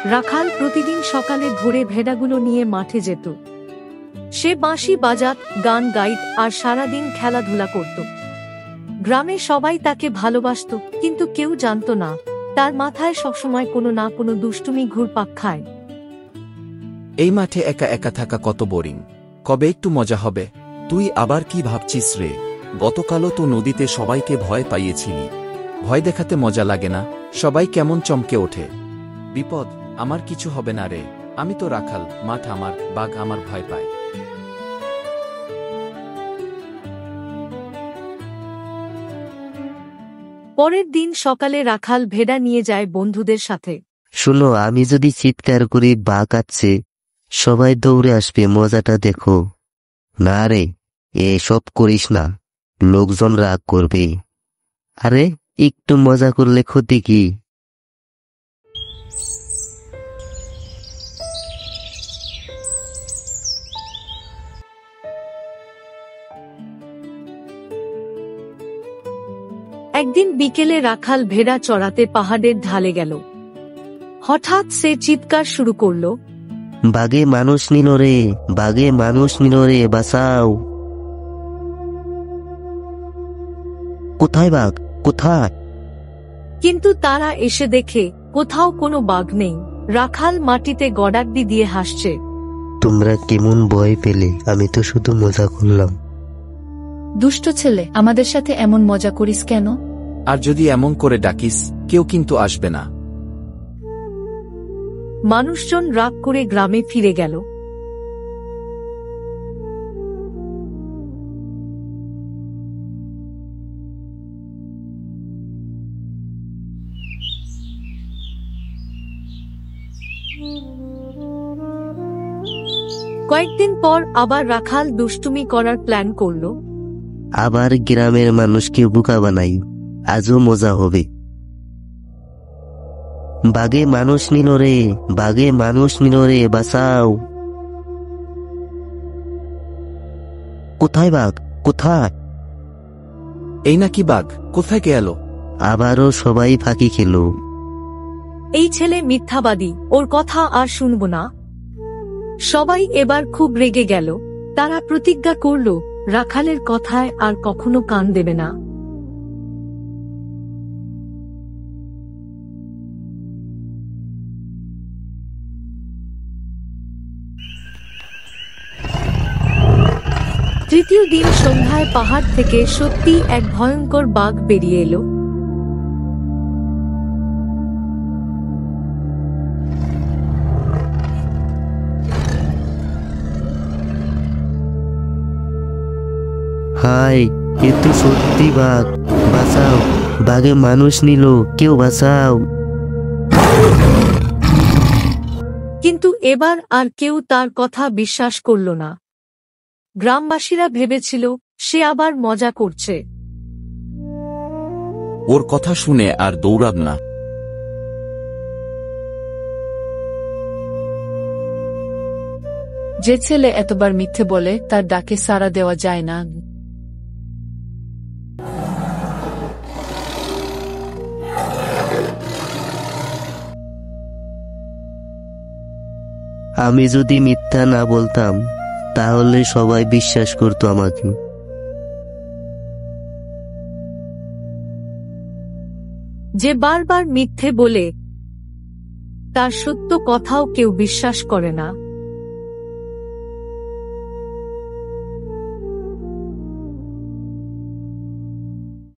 রাখাল প্রতিদিন সকালে ভোরে ভেড়াগুলো নিয়ে মাঠে যেত। সে বাঁশি বাজাত, গান গাইত আর সারাদিন খেলাধুলা করত। গ্রামে সবাই তাকে ভালোবাসত, কিন্তু কেউ জানত না তার মাথায় সবসময় কোনো না কোনো দুষ্টুমি ঘুরপাক খায়। এই মাঠে একা একা থাকা কত বোরিং, কবে একটু মজা হবে? তুই আবার কি ভাবছিস রে? গতকালও তো নদীতে সবাইকে ভয় পাইয়েছিলি। ভয় দেখাতে মজা লাগে না? সবাই কেমন চমকে ওঠে। বিপদ, আমার কিছু হবে না রে, আমি তো রাখাল, মাঠ আমার, বাঘ আমার ভয় পায়। পরের দিন সকালে রাখাল ভেড়া নিয়ে যায় বন্ধুদের সাথে। শুনো, আমি যদি চিৎকার করি বাঘ আসছে, সবাই দৌড়ে আসবে, মজাটা দেখো। না রে, এসব করিস না, লোকজন রাগ করবে। আরে একটু মজা করলে ক্ষতি কি? একদিন বিকেলে রাখাল ভেড়া চড়াতে পাহাড়ের ঢালে গেল। হঠাৎ সে চিৎকার শুরু করল, বাঘে মানুষ নিল রে, বাঘে মানুষ নিল রে, বাঁচাও। কোথায় বাঘ, কোথায়? কিন্তু তারা এসে দেখে কোথাও কোনো বাঘ নেই। রাখাল মাটিতে গড়াগড়ি দিয়ে হাসছে। তোমরা কেমন ভয় পেলে? আমি তো শুধু মজা করলাম। দুষ্ট ছেলে, আমাদের সাথে এমন মজা করিস কেন? আর যদি এমন করে ডাকিস, কেউ কিন্তু আসবে না। মানুষজন রাগ করে গ্রামে ফিরে গেল। কয়েকদিন পর আবার রাখাল দুষ্টুমি করার প্ল্যান করল। আবার গ্রামের মানুষকে বোকা বানাই, আজও মজা হবে। বাঘে মানুষ নিল রে, বাঘে মানুষ নিল রে, বাঁচাও। কোথায় বাঘ, কোথায়? এই নাকি বাঘ, কোথায় গেল? আবারও সবাই ফাঁকি খেল। এই ছেলে মিথ্যাবাদী, ওর কথা আর শুনব না। সবাই এবার খুব রেগে গেল। তারা প্রতিজ্ঞা করল রাখালের কথায় আর কখনো কান দেবে না। তৃতীয় দিন সন্ধ্যায় পাহাড় থেকে সত্যি এক ভয়ঙ্কর বাঘ বেরিয়ে এলো। হাই, এ তো সত্যি বাঘ, বাঁচাও। বাঘে মানুষ নিল, কেউ বাঁচাও। কিন্তু এবার আর কেউ তার কথা বিশ্বাস করল না। গ্রামবাসীরা ভেবেছিল সে আবার মজা করছে। ওর কথা শুনে আর দৌড়াব না। যে ছেলে এতবার মিথ্যে বলে তার ডাকে সাড়া দেওয়া যায় না। আমি যদি মিথ্যা না বলতাম, তাহলে সবাই বিশ্বাস করতো আমাকে। যে বারবার মিথ্যে বলে তার সত্য কথাও কেউ বিশ্বাস করে না।